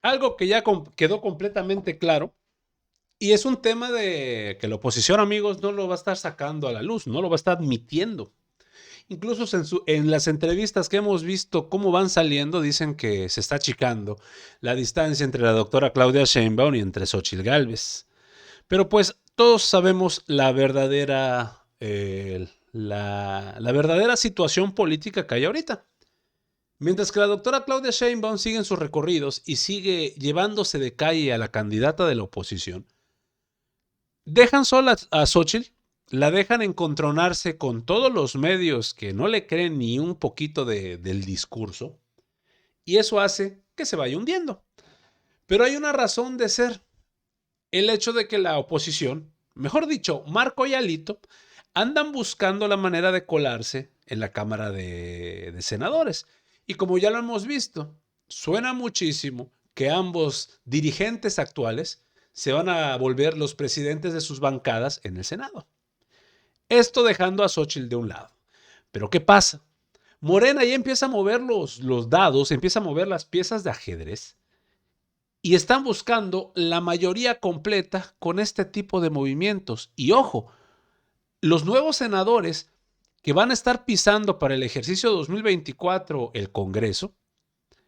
algo que ya quedó completamente claro, y es un tema de que la oposición, amigos, no lo va a estar sacando a la luz, no lo va a estar admitiendo. Incluso en las entrevistas que hemos visto cómo van saliendo, dicen que se está achicando la distancia entre la doctora Claudia Sheinbaum y entre Xochitl Gálvez. Pero pues todos sabemos la verdadera situación política que hay ahorita. Mientras que la doctora Claudia Sheinbaum sigue en sus recorridos y sigue llevándose de calle a la candidata de la oposición, dejan sola a Xochitl, la dejan encontronarse con todos los medios que no le creen ni un poquito del discurso, y eso hace que se vaya hundiendo. Pero hay una razón de ser: el hecho de que la oposición, mejor dicho, Marco y Alito, andan buscando la manera de colarse en la Cámara de Senadores. Y como ya lo hemos visto, suena muchísimo que ambos dirigentes actuales se van a volver los presidentes de sus bancadas en el Senado. Esto dejando a Xochitl de un lado. Pero ¿qué pasa? Morena ya empieza a mover los dados, empieza a mover las piezas de ajedrez y están buscando la mayoría completa con este tipo de movimientos. Y ojo, los nuevos senadores que van a estar pisando para el ejercicio 2024 el Congreso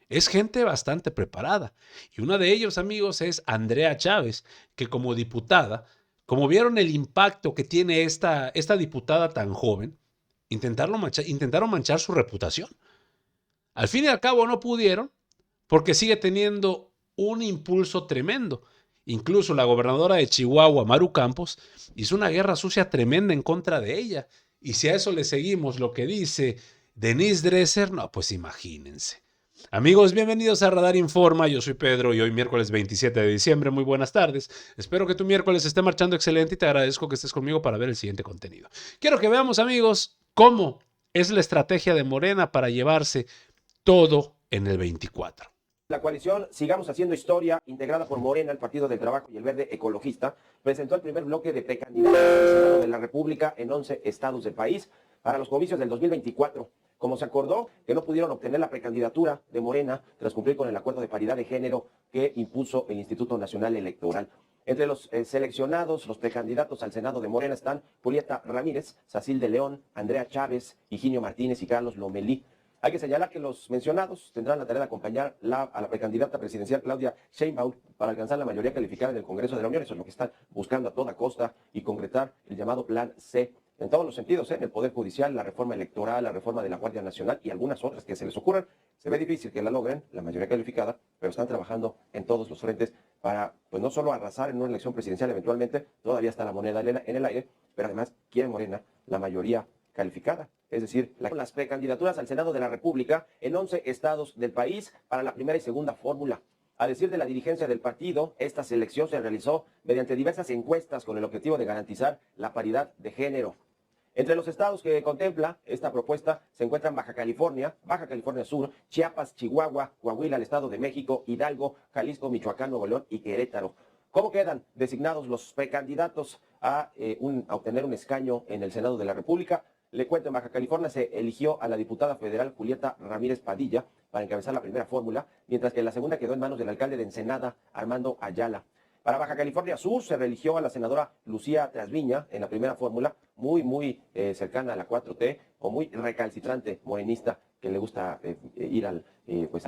es gente bastante preparada. Y una de ellos, amigos, es Andrea Chávez, que como diputada, como vieron el impacto que tiene esta diputada tan joven, intentaron manchar su reputación. Al fin y al cabo no pudieron, porque sigue teniendo un impulso tremendo. Incluso la gobernadora de Chihuahua, Maru Campos, hizo una guerra sucia tremenda en contra de ella. Y si a eso le seguimos lo que dice Denise Dresser, no, pues imagínense. Amigos, bienvenidos a Radar Informa. Yo soy Pedro y hoy miércoles 27 de diciembre. Muy buenas tardes. Espero que tu miércoles esté marchando excelente y te agradezco que estés conmigo para ver el siguiente contenido. Quiero que veamos, amigos, cómo es la estrategia de Morena para llevarse todo en el 24. La coalición Sigamos Haciendo Historia, integrada por Morena, el Partido del Trabajo y el Verde Ecologista, presentó el primer bloque de precandidatos al Senado de la República en 11 estados del país para los comicios del 2024. Como se acordó que no pudieron obtener la precandidatura de Morena tras cumplir con el acuerdo de paridad de género que impuso el Instituto Nacional Electoral. Entre los seleccionados, los precandidatos al Senado de Morena están Julieta Ramírez, Sacil de León, Andrea Chávez, Higinio Martínez y Carlos Lomelí. Hay que señalar que los mencionados tendrán la tarea de acompañar a la precandidata presidencial Claudia Sheinbaum para alcanzar la mayoría calificada en el Congreso de la Unión. Eso es lo que están buscando a toda costa y concretar el llamado Plan C en todos los sentidos, en el Poder Judicial, la reforma electoral, la reforma de la Guardia Nacional y algunas otras que se les ocurran. Se ve difícil que la logren, la mayoría calificada, pero están trabajando en todos los frentes para, pues no solo arrasar en una elección presidencial eventualmente, todavía está la moneda en el aire, pero además quiere Morena la mayoría calificada, es decir, las precandidaturas al Senado de la República en 11 estados del país para la primera y segunda fórmula. A decir de la dirigencia del partido, esta selección se realizó mediante diversas encuestas con el objetivo de garantizar la paridad de género. Entre los estados que contempla esta propuesta se encuentran Baja California Sur, Chiapas, Chihuahua, Coahuila, el Estado de México, Hidalgo, Jalisco, Michoacán, Nuevo León y Querétaro. ¿Cómo quedan designados los precandidatos a obtener un escaño en el Senado de la República? Le cuento, en Baja California se eligió a la diputada federal Julieta Ramírez Padilla para encabezar la primera fórmula, mientras que la segunda quedó en manos del alcalde de Ensenada, Armando Ayala. Para Baja California Sur se reeligió a la senadora Lucía Trasviña en la primera fórmula, muy cercana a la 4T o muy recalcitrante morenista que le gusta ir al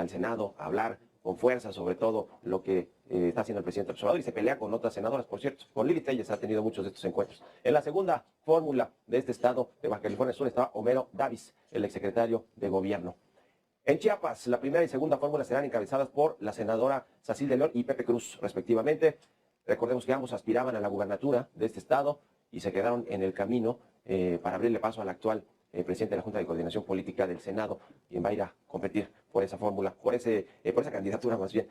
Senado a hablar con fuerza sobre todo lo que está haciendo el presidente Obrador y se pelea con otras senadoras, por cierto. Con Lili Telles ha tenido muchos de estos encuentros. En la segunda fórmula de este estado de Baja California Sur estaba Homero Davis, el exsecretario de Gobierno. En Chiapas, la primera y segunda fórmula serán encabezadas por la senadora Sacil de León y Pepe Cruz, respectivamente. Recordemos que ambos aspiraban a la gubernatura de este estado y se quedaron en el camino para abrirle paso al actual presidente de la Junta de Coordinación Política del Senado, quien va a ir a competir por esa fórmula, por esa candidatura más bien,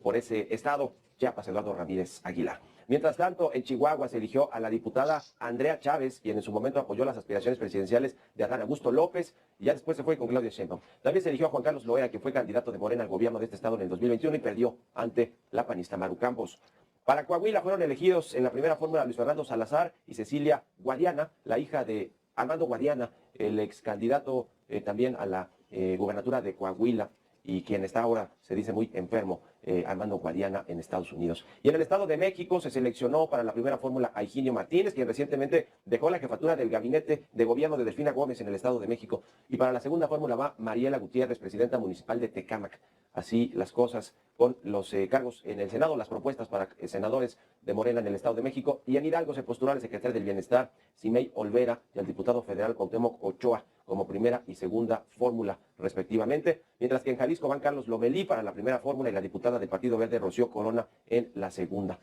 por ese estado, Chiapas, Eduardo Ramírez Aguilar. Mientras tanto, en Chihuahua se eligió a la diputada Andrea Chávez, quien en su momento apoyó las aspiraciones presidenciales de Adán Augusto López, y ya después se fue con Claudia Sheinbaum. También se eligió a Juan Carlos Loera, que fue candidato de Morena al gobierno de este estado en el 2021 y perdió ante la panista Maru Campos. Para Coahuila fueron elegidos en la primera fórmula Luis Fernando Salazar y Cecilia Guadiana, la hija de Armando Guadiana, el ex candidato también a la gubernatura de Coahuila. y quien está ahora, se dice muy enfermo, Armando Guadiana en Estados Unidos. Y en el Estado de México se seleccionó para la primera fórmula a Higinio Martínez, quien recientemente dejó la jefatura del gabinete de gobierno de Delfina Gómez en el Estado de México. Y para la segunda fórmula va Mariela Gutiérrez, presidenta municipal de Tecámac. Así las cosas con los cargos en el Senado, las propuestas para senadores de Morena en el Estado de México. Y en Hidalgo se postuló al secretario del Bienestar, Simei Olvera, y al diputado federal Cuauhtémoc Ochoa como primera y segunda fórmula, respectivamente. Mientras que en Jalisco van Carlos Lomelí para la primera fórmula y la diputada del Partido Verde, Rocío Corona, en la segunda.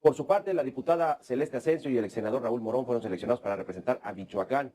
Por su parte, la diputada Celeste Asensio y el ex senador Raúl Morón fueron seleccionados para representar a Michoacán.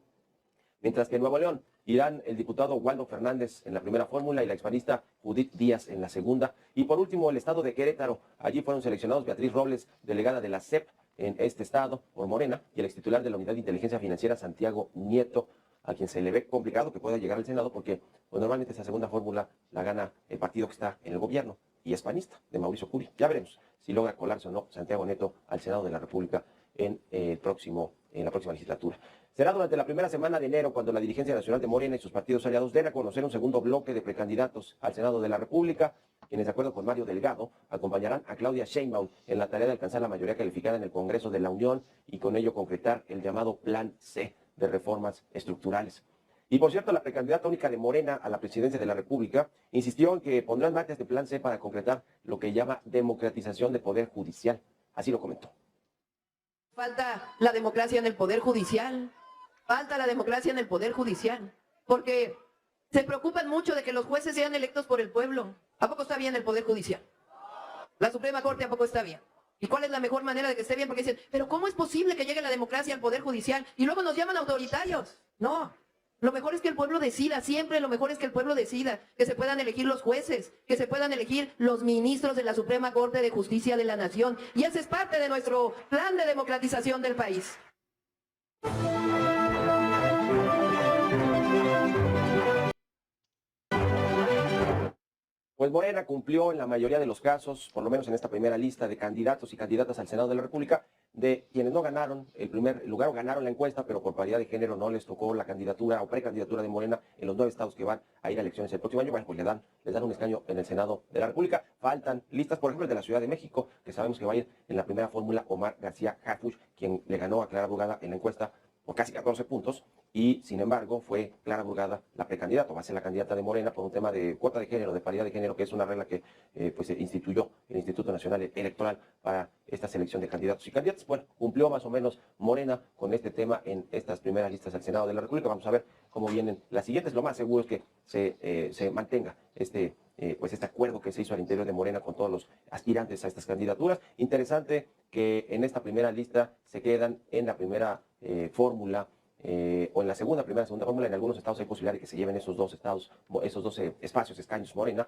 Mientras que en Nuevo León irán el diputado Waldo Fernández en la primera fórmula y la expanista Judith Díaz en la segunda. Y por último, el estado de Querétaro. Allí fueron seleccionados Beatriz Robles, delegada de la CEP en este estado por Morena, y el extitular de la Unidad de Inteligencia Financiera, Santiago Nieto, a quien se le ve complicado que pueda llegar al Senado porque pues, normalmente esa segunda fórmula la gana el partido que está en el gobierno y es panista, de Mauricio Curi. Ya veremos si logra colarse o no Santiago Nieto al Senado de la República en la próxima legislatura. Será durante la primera semana de enero cuando la dirigencia nacional de Morena y sus partidos aliados den a conocer un segundo bloque de precandidatos al Senado de la República, quienes de acuerdo con Mario Delgado acompañarán a Claudia Sheinbaum en la tarea de alcanzar la mayoría calificada en el Congreso de la Unión y con ello concretar el llamado Plan C de reformas estructurales. Y por cierto, la precandidata única de Morena a la presidencia de la República insistió en que pondrán marcha este Plan C para concretar lo que llama democratización del Poder Judicial. Así lo comentó. Falta la democracia en el Poder Judicial. Falta la democracia en el Poder Judicial. Porque se preocupan mucho de que los jueces sean electos por el pueblo. ¿A poco está bien el Poder Judicial? La Suprema Corte ¿a poco está bien? ¿Y cuál es la mejor manera de que esté bien? Porque dicen, pero ¿cómo es posible que llegue la democracia al Poder Judicial? Y luego nos llaman autoritarios. No. Lo mejor es que el pueblo decida, siempre lo mejor es que el pueblo decida, que se puedan elegir los jueces, que se puedan elegir los ministros de la Suprema Corte de Justicia de la Nación. Y ese es parte de nuestro plan de democratización del país. Pues Morena cumplió en la mayoría de los casos, por lo menos en esta primera lista de candidatos y candidatas al Senado de la República, de quienes no ganaron el primer lugar o ganaron la encuesta, pero por paridad de género no les tocó la candidatura o precandidatura de Morena en los 9 estados que van a ir a elecciones el próximo año. Bueno, pues les dan un escaño en el Senado de la República. Faltan listas, por ejemplo, el de la Ciudad de México, que sabemos que va a ir en la primera fórmula Omar García Harfuch, quien le ganó a Clara Brugada en la encuesta por casi 14 puntos, y sin embargo fue Clara Brugada la precandidata, va a ser la candidata de Morena por un tema de cuota de género, de paridad de género, que es una regla que pues instituyó el Instituto Nacional Electoral para esta selección de candidatos y candidatas. Bueno, cumplió más o menos Morena con este tema en estas primeras listas al Senado de la República. Vamos a ver cómo vienen las siguientes. Lo más seguro es que se mantenga este acuerdo que se hizo al interior de Morena con todos los aspirantes a estas candidaturas. Interesante que en esta primera lista se quedan en la primera fórmula o en la segunda fórmula. En algunos estados hay posibilidad de que se lleven esos dos estados, esos 12 espacios, escaños Morena,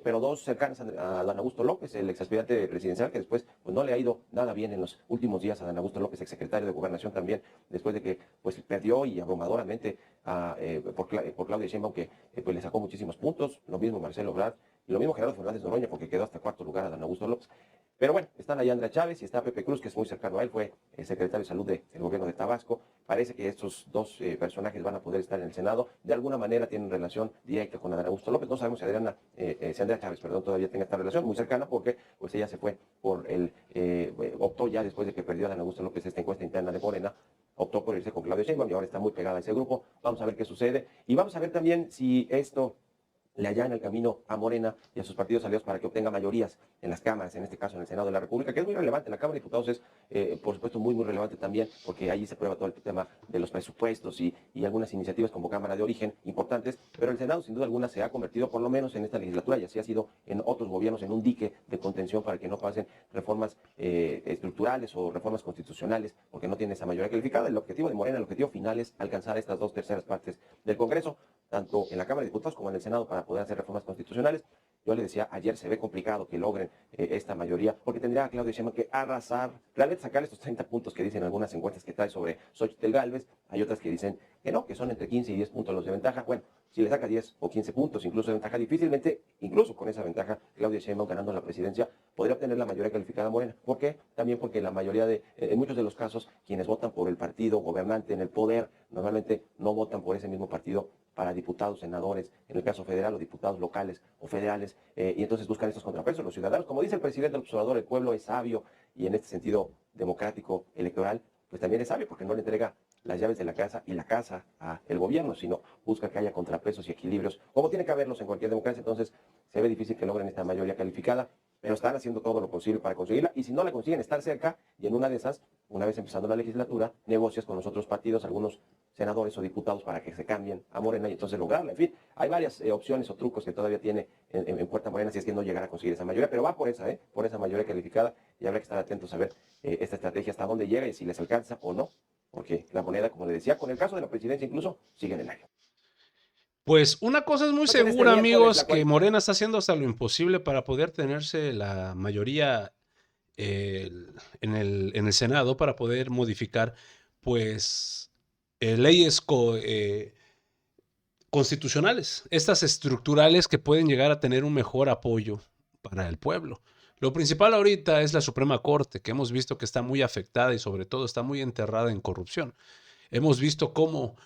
pero dos cercanos a Dan Augusto López, el exaspirante presidencial, que después pues, no le ha ido nada bien en los últimos días a Dan Augusto López, exsecretario de Gobernación también, después de que pues perdió y abrumadoramente por Claudia Sheinbaum, que pues le sacó muchísimos puntos, lo mismo Marcelo Ebrard, y lo mismo Gerardo Fernández Noroña, porque quedó hasta cuarto lugar a Dan Augusto López. Pero bueno, están ahí Andrea Chávez y está Pepe Cruz, que es muy cercano a él, fue el secretario de Salud del gobierno de Tabasco. Parece que estos dos personajes van a poder estar en el Senado. De alguna manera tienen relación directa con Adán Augusto López. No sabemos si Andrea Chávez, todavía tenga esta relación muy cercana, porque pues ella se fue optó ya después de que perdió Adán Augusto López esta encuesta interna de Morena, optó por irse con Claudio Sheinbaum y ahora está muy pegada a ese grupo. Vamos a ver qué sucede y vamos a ver también si esto le allana el camino a Morena y a sus partidos aliados para que obtenga mayorías en las cámaras, en este caso en el Senado de la República, que es muy relevante. La Cámara de Diputados es, por supuesto, muy relevante también, porque allí se prueba todo el tema de los presupuestos y algunas iniciativas como Cámara de Origen importantes, pero el Senado, sin duda alguna, se ha convertido, por lo menos en esta legislatura, y así ha sido en otros gobiernos, en un dique de contención para que no pasen reformas estructurales o reformas constitucionales, porque no tiene esa mayoría calificada. El objetivo de Morena, el objetivo final es alcanzar estas 2/3 partes del Congreso, tanto en la Cámara de Diputados como en el Senado, para poder hacer reformas constitucionales. Yo le decía, ayer se ve complicado que logren esta mayoría, porque tendría a Claudia Sheinbaum que arrasar, realmente sacar estos 30 puntos que dicen algunas encuestas que trae sobre Xóchitl Gálvez. Hay otras que dicen que no, que son entre 15 y 10 puntos los de ventaja. Bueno, si le saca 10 o 15 puntos, incluso de ventaja, difícilmente, incluso con esa ventaja, Claudia Sheinbaum ganando la presidencia, podría obtener la mayoría calificada Morena. ¿Por qué? También porque la mayoría en muchos de los casos, quienes votan por el partido gobernante en el poder, normalmente no votan por ese mismo partido para diputados, senadores, en el caso federal, o diputados locales o federales, y entonces buscan estos contrapesos. Los ciudadanos, como dice el presidente del observador, el pueblo es sabio, y en este sentido democrático, electoral, pues también es sabio, porque no le entrega las llaves de la casa y la casa al gobierno, sino busca que haya contrapesos y equilibrios, como tiene que haberlos en cualquier democracia. Entonces se ve difícil que logren esta mayoría calificada, pero están haciendo todo lo posible para conseguirla, y si no la consiguen, estar cerca, y en una de esas, una vez empezando la legislatura, negocias con los otros partidos, algunos senadores o diputados, para que se cambien a Morena y entonces lograrla. En fin, hay varias opciones o trucos que todavía tiene en puerta Morena si es que no llegara a conseguir esa mayoría, pero va por esa mayoría calificada, y habrá que estar atentos a ver esta estrategia hasta dónde llega y si les alcanza o no, porque la moneda, como le decía, con el caso de la presidencia incluso, sigue en el aire. Pues una cosa es muy Entonces, este segura, miércoles, amigos, la que Morena está haciendo hasta lo imposible para poder tenerse la mayoría en el Senado, para poder modificar, pues, leyes constitucionales, estas estructurales que pueden llegar a tener un mejor apoyo para el pueblo. Lo principal ahorita es la Suprema Corte, que hemos visto que está muy afectada y sobre todo está muy enterrada en corrupción. Hemos visto cómo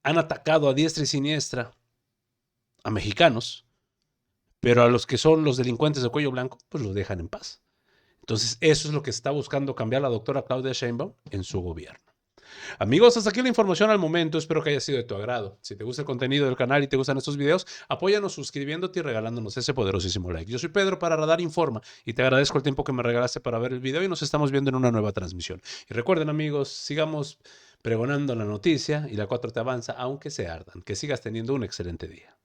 han atacado a diestra y siniestra a mexicanos, pero a los que son los delincuentes de cuello blanco, pues los dejan en paz. Entonces, eso es lo que está buscando cambiar la doctora Claudia Sheinbaum en su gobierno. Amigos, hasta aquí la información al momento. Espero que haya sido de tu agrado. Si te gusta el contenido del canal y te gustan estos videos, apóyanos suscribiéndote y regalándonos ese poderosísimo like. Yo soy Pedro para Radar Informa y te agradezco el tiempo que me regalaste para ver el video, y nos estamos viendo en una nueva transmisión. Y recuerden, amigos, sigamos pregonando la noticia, y la 4T avanza aunque se ardan. Que sigas teniendo un excelente día.